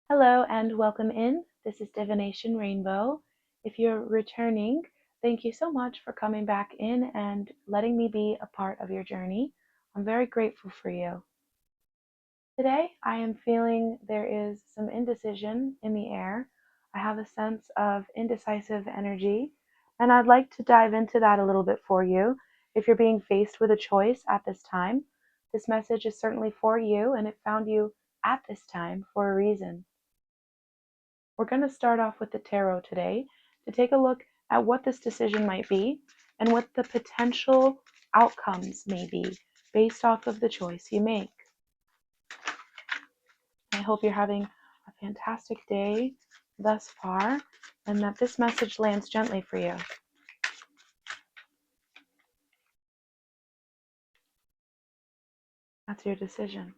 Hello and welcome in. This is Divination Rainbow. If you're returning, thank you so much for coming back in and letting me be a part of your journey. I'm very grateful for you. Today, I am feeling there is some indecision in the air. I have a sense of indecisive energy, and I'd like to dive into that a little bit for you. If you're being faced with a choice at this time, this message is certainly for you, and it found you at this time for a reason. We're going to start off with the tarot today to take a look at what this decision might be and what the potential outcomes may be based off of the choice you make. I hope you're having a fantastic day thus far and that this message lands gently for you. That's your decision.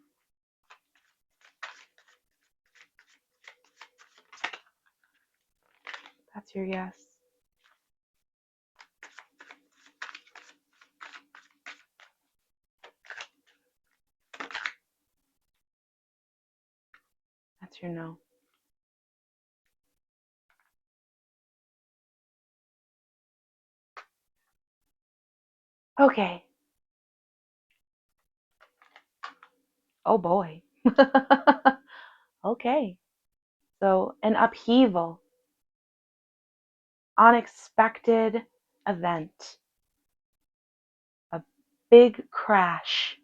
That's your yes. That's your no. Okay. Oh boy. Okay. So, an upheaval, unexpected event, a big crash.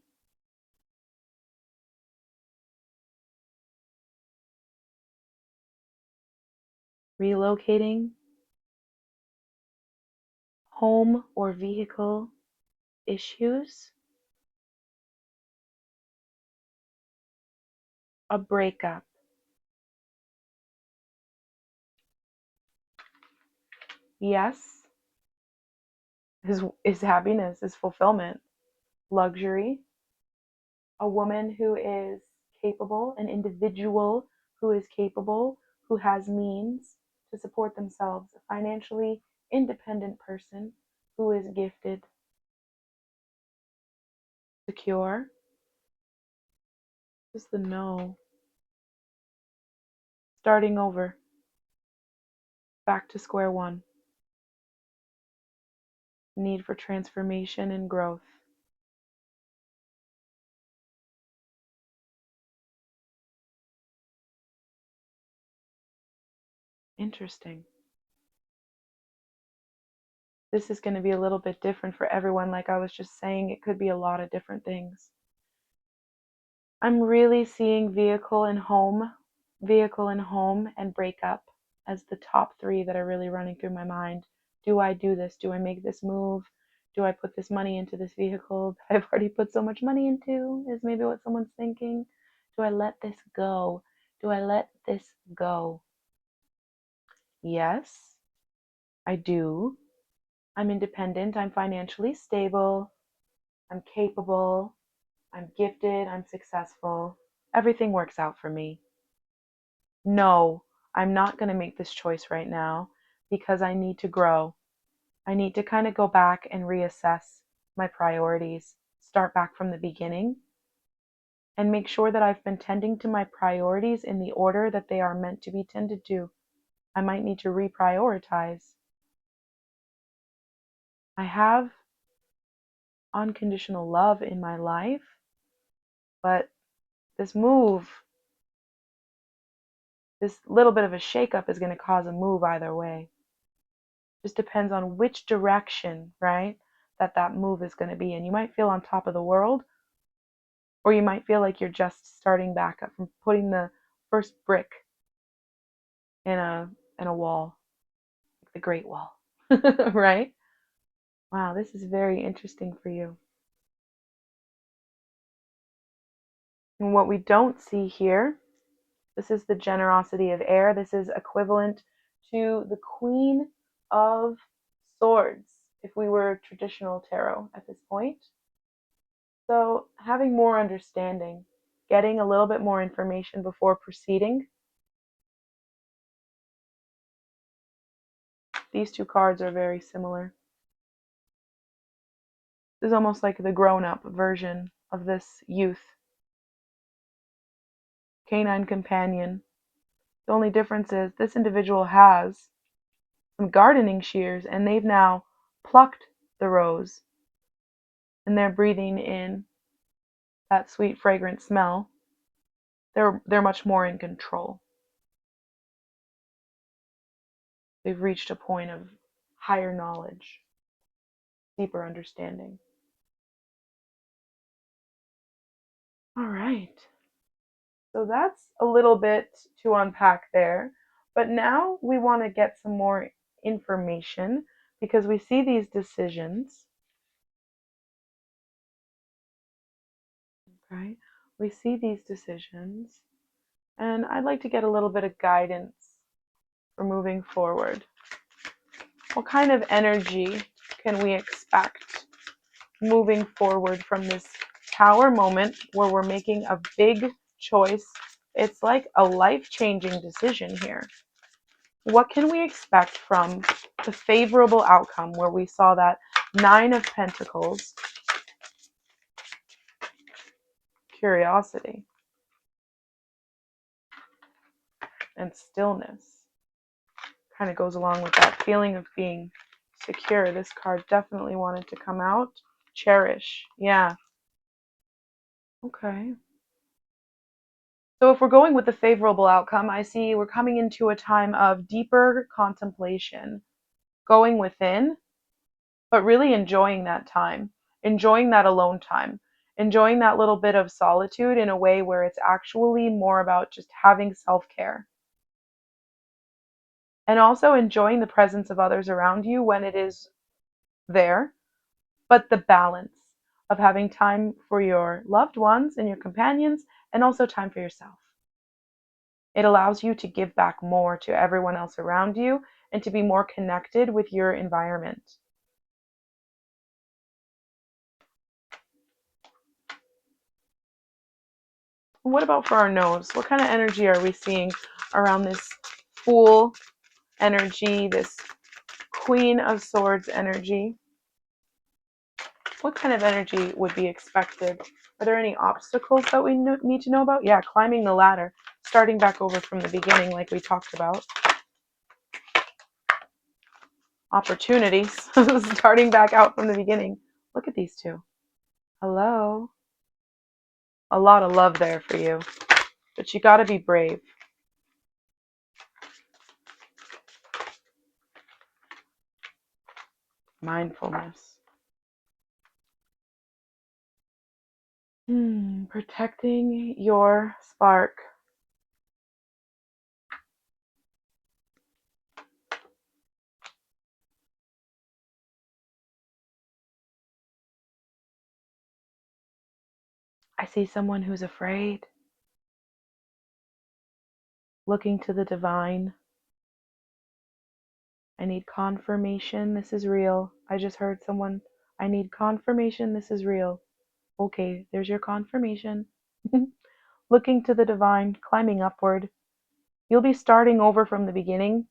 Relocating, home or vehicle issues, a breakup. Yes, is happiness, is fulfillment, luxury, a woman who is capable, an individual who is capable, who has means to support themselves, a financially independent person who is gifted, secure. Just the no. Starting over, back to square one. Need for transformation and growth. Interesting. This is going to be a little bit different for everyone. Like I was just saying, it could be a lot of different things. I'm really seeing vehicle and home, and breakup as the top three that are really running through my mind. Do I do this? Do I make this move? Do I put this money into this vehicle that I've already put so much money into? Is maybe what someone's thinking. Do I let this go? Do I let this go? Yes, I do. I'm independent. I'm financially stable. I'm capable. I'm gifted. I'm successful. Everything works out for me. No, I'm not going to make this choice right now because I need to grow. I need to kind of go back and reassess my priorities, start back from the beginning, and make sure that I've been tending to my priorities in the order that they are meant to be tended to. I might need to reprioritize. I have unconditional love in my life, but this move, this little bit of a shakeup is going to cause a move either way. Just depends on which direction, right, that move is going to be. And you might feel on top of the world, or you might feel like you're just starting back up from putting the first brick in a wall, like the Great Wall, right? Wow, this is very interesting for you. And what we don't see here, this is the generosity of air. This is equivalent to the Queen of Swords if we were traditional tarot at this point. So, having more understanding, getting a little bit more information before proceeding. These two cards are very similar. This is almost like the grown-up version of this youth. Canine companion. The only difference is this individual has some gardening shears and they've now plucked the rose and they're breathing in that sweet fragrant smell. They're much more in control. They've reached a point of higher knowledge, deeper understanding. All right. So that's a little bit to unpack there. But now we want to get some more information because we see these decisions, right? We see these decisions, and I'd like to get a little bit of guidance for moving forward. What kind of energy can we expect moving forward from this tower moment where we're making a big choice? It's like a life-changing decision here. What can we expect from the favorable outcome where we saw that Nine of Pentacles, curiosity, and stillness? Kind of goes along with that feeling of being secure. This card definitely wanted to come out. Cherish. Yeah. Okay. So if we're going with the favorable outcome, I see we're coming into a time of deeper contemplation, going within, but really enjoying that time, enjoying that alone time, enjoying that little bit of solitude in a way where it's actually more about just having self-care. And also enjoying the presence of others around you when it is there, but the balance of having time for your loved ones and your companions and also time for yourself. It allows you to give back more to everyone else around you and to be more connected with your environment. What about for our nose? What kind of energy are we seeing around this Fool energy, this Queen of Swords energy? What kind of energy would be expected? Are there any obstacles that we need to know about? Yeah, climbing the ladder, starting back over from the beginning like we talked about. Opportunities, starting back out from the beginning. Look at these two. Hello. A lot of love there for you, but you got to be brave. Mindfulness. Protecting your spark. I see someone who's afraid, looking to the divine. I need confirmation this is real. I just heard someone, I need confirmation this is real. Okay, there's your confirmation. Looking to the divine, climbing upward. You'll be starting over from the beginning.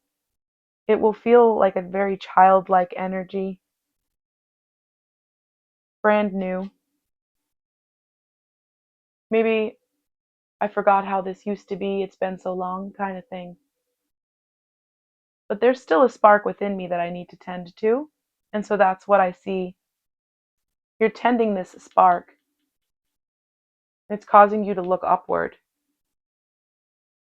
It will feel like a very childlike energy. Brand new. Maybe I forgot how this used to be, it's been so long kind of thing. But there's still a spark within me that I need to tend to. And so that's what I see. You're tending this spark. It's causing you to look upward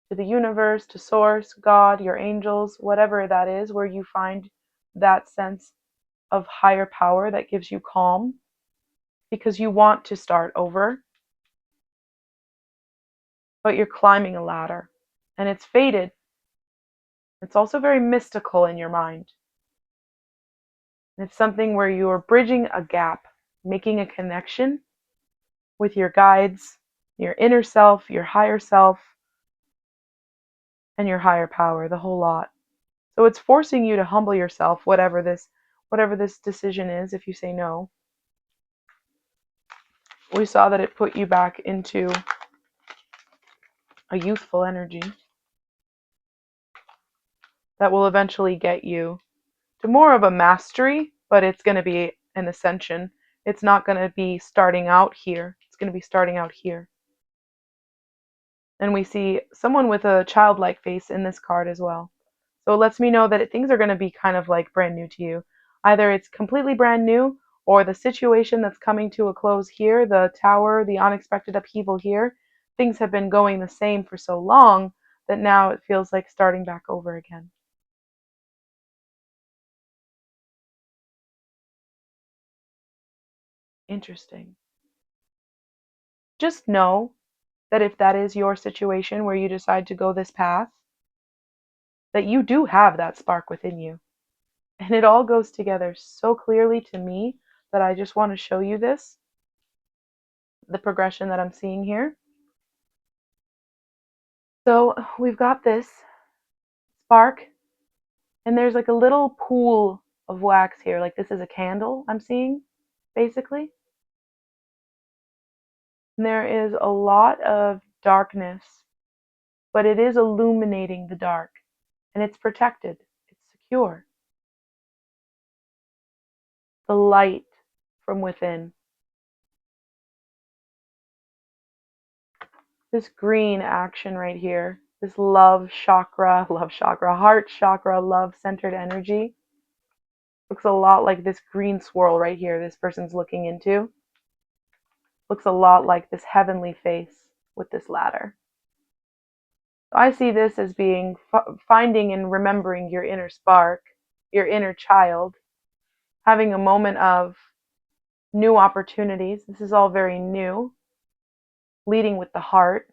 to the universe, to source, God, your angels, whatever that is, where you find that sense of higher power that gives you calm because you want to start over, but you're climbing a ladder and it's fated. It's also very mystical in your mind. It's something where you are bridging a gap, making a connection with your guides, your inner self, your higher self, and your higher power, the whole lot. So it's forcing you to humble yourself, whatever this decision is, if you say no. We saw that it put you back into a youthful energy that will eventually get you to more of a mastery, but it's going to be an ascension. It's not going to be starting out here. It's going to be starting out here. And we see someone with a childlike face in this card as well. So it lets me know that things are going to be kind of like brand new to you. Either it's completely brand new, or the situation that's coming to a close here, the tower, the unexpected upheaval here, things have been going the same for so long that now it feels like starting back over again. Interesting. Just know that if that is your situation where you decide to go this path, that you do have that spark within you. And it all goes together so clearly to me that I just want to show you this, the progression that I'm seeing here. So we've got this spark, and there's like a little pool of wax here. Like this is a candle I'm seeing, basically. And there is a lot of darkness, but it is illuminating the dark, and it's protected, it's secure. The light from within. This green action right here, this love chakra, heart chakra, love centered energy, looks a lot like this green swirl right here this person's looking into. Looks a lot like this heavenly face with this ladder. I see this as being finding and remembering your inner spark, your inner child, having a moment of new opportunities. This is all very new, leading with the heart,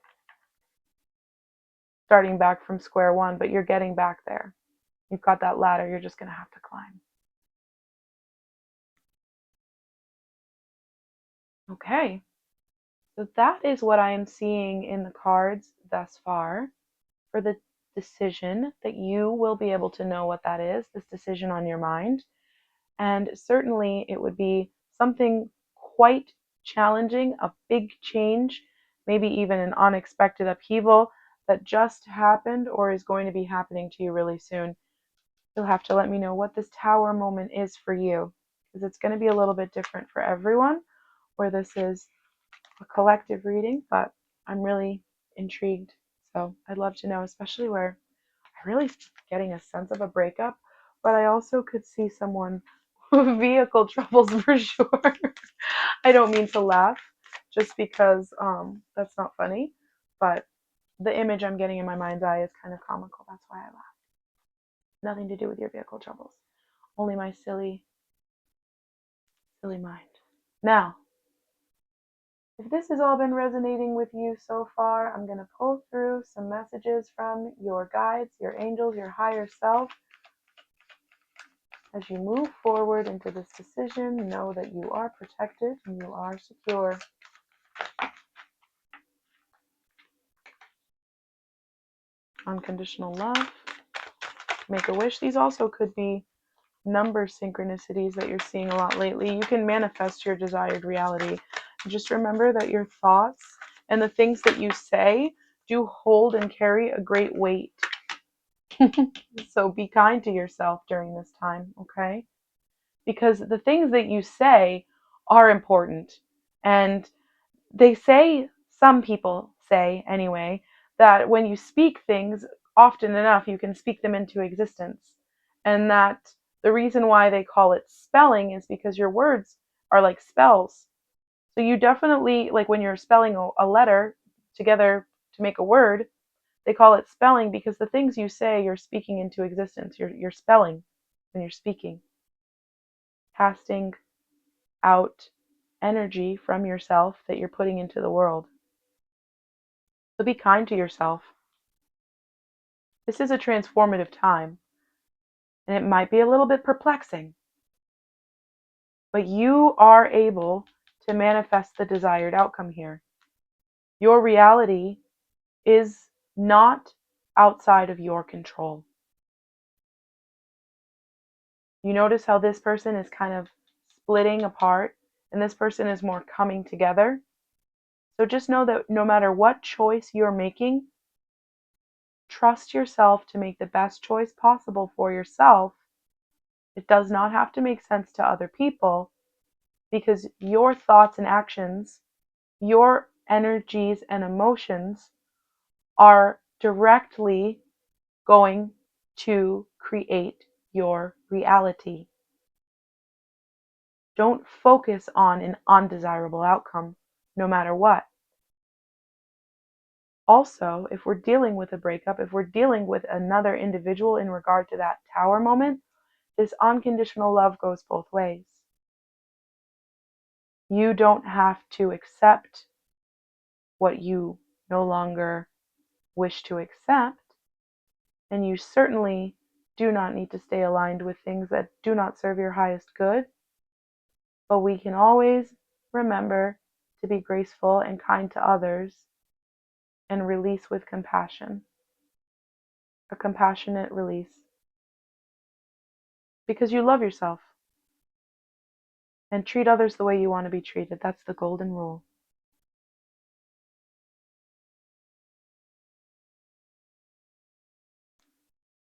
starting back from square one, but you're getting back there. You've got that ladder, you're just going to have to climb. Okay, so that is what I am seeing in the cards thus far for the decision that you will be able to know what that is, this decision on your mind. And certainly it would be something quite challenging, a big change, maybe even an unexpected upheaval that just happened or is going to be happening to you really soon. You'll have to let me know what this tower moment is for you, because it's going to be a little bit different for everyone, where this is a collective reading, but I'm really intrigued. So I'd love to know, especially where I'm really getting a sense of a breakup, but I also could see someone with vehicle troubles for sure. I don't mean to laugh just because that's not funny, but the image I'm getting in my mind's eye is kind of comical. That's why I laugh. Nothing to do with your vehicle troubles. Only my silly, silly mind. Now, if this has all been resonating with you so far, I'm going to pull through some messages from your guides, your angels, your higher self. As you move forward into this decision, know that you are protected and you are secure. Unconditional love. Make a wish. These also could be number synchronicities that you're seeing a lot lately. You can manifest your desired reality. Just remember that your thoughts and the things that you say do hold and carry a great weight. So be kind to yourself during this time, okay? Because the things that you say are important. And they say, some people say anyway, that when you speak things often enough, you can speak them into existence. And that the reason why they call it spelling is because your words are like spells. So you definitely, like when you're spelling a letter together to make a word, they call it spelling because the things you say, you're speaking into existence. You're spelling when you're speaking, casting out energy from yourself that you're putting into the world. So be kind to yourself. This is a transformative time, and it might be a little bit perplexing, but you are able to manifest the desired outcome here. Your reality is not outside of your control. You notice how this person is kind of splitting apart, and this person is more coming together. So just know that no matter what choice you're making, trust yourself to make the best choice possible for yourself. It does not have to make sense to other people, because your thoughts and actions, your energies and emotions are directly going to create your reality. Don't focus on an undesirable outcome, no matter what. Also, if we're dealing with a breakup, if we're dealing with another individual in regard to that tower moment, this unconditional love goes both ways. You don't have to accept what you no longer wish to accept, and you certainly do not need to stay aligned with things that do not serve your highest good. But we can always remember to be graceful and kind to others and release with compassion, a compassionate release. Because you love yourself and treat others the way you want to be treated. That's the golden rule.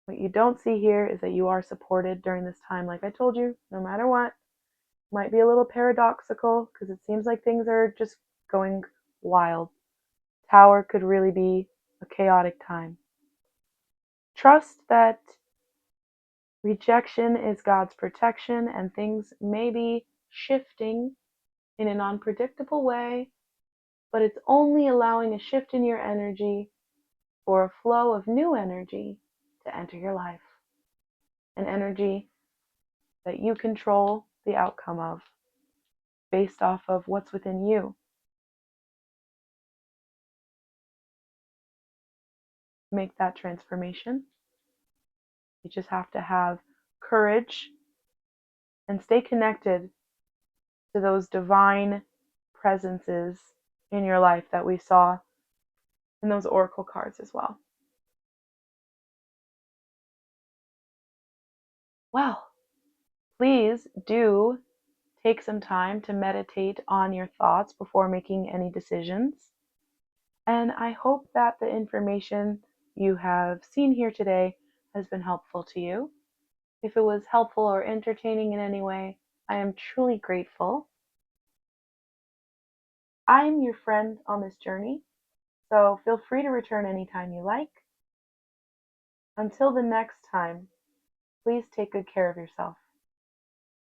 What you don't see here is that you are supported during this time, like I told you, no matter what. Might be a little paradoxical because it seems like things are just going wild. Tower could really be a chaotic time. Trust that rejection is God's protection and things may be shifting in an unpredictable way, but it's only allowing a shift in your energy for a flow of new energy to enter your life. An energy that you control the outcome of based off of what's within you. Make that transformation. You just have to have courage and stay connected to those divine presences in your life that we saw in those oracle cards as well. Well, please do take some time to meditate on your thoughts before making any decisions. And I hope that the information you have seen here today has been helpful to you. If it was helpful or entertaining in any way, I am truly grateful. I'm your friend on this journey, so feel free to return anytime you like. Until the next time, please take good care of yourself.